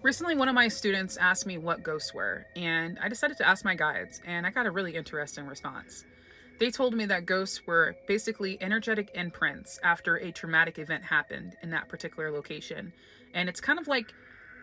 Recently, one of my students asked me what ghosts were, and I decided to ask my guides, and I got a really interesting response. They told me that ghosts were basically energetic imprints after a traumatic event happened in that particular location. And it's kind of like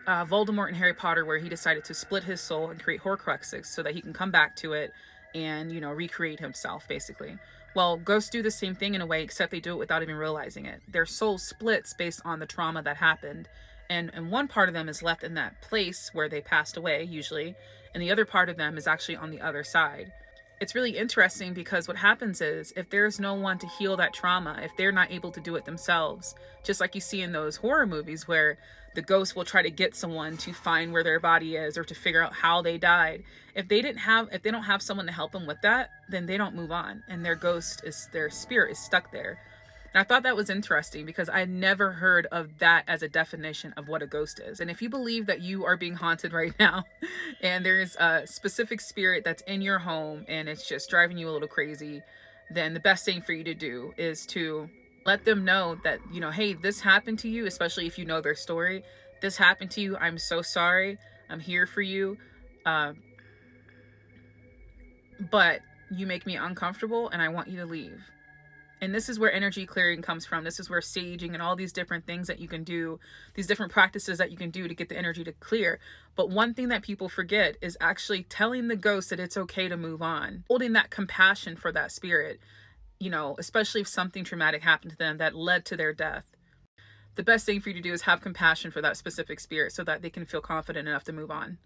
Voldemort in Harry Potter, where he decided to split his soul and create Horcruxes so that he can come back to it and, recreate himself, basically. Well, ghosts do the same thing in a way, except they do it without even realizing it. Their soul splits based on the trauma that happened. And one part of them is left in that place where they passed away, usually, and the other part of them is actually on the other side. It's really interesting because what happens is if there's no one to heal that trauma, if they're not able to do it themselves, just like you see in those horror movies where the ghost will try to get someone to find where their body is or to figure out how they died. If they don't have someone to help them with that, then they don't move on and their spirit is stuck there. And I thought that was interesting because I had never heard of that as a definition of what a ghost is. And if you believe that you are being haunted right now and there's a specific spirit that's in your home and it's just driving you a little crazy, then the best thing for you to do is to let them know that, hey, this happened to you, especially if you know their story. This happened to you. I'm so sorry. I'm here for you. Uh, but you make me uncomfortable and I want you to leave. And this is where energy clearing comes from. This is where saging and all these different things that you can do, these different practices that you can do to get the energy to clear. But one thing that people forget is actually telling the ghost that it's okay to move on, holding that compassion for that spirit, especially if something traumatic happened to them that led to their death. The best thing for you to do is have compassion for that specific spirit so that they can feel confident enough to move on.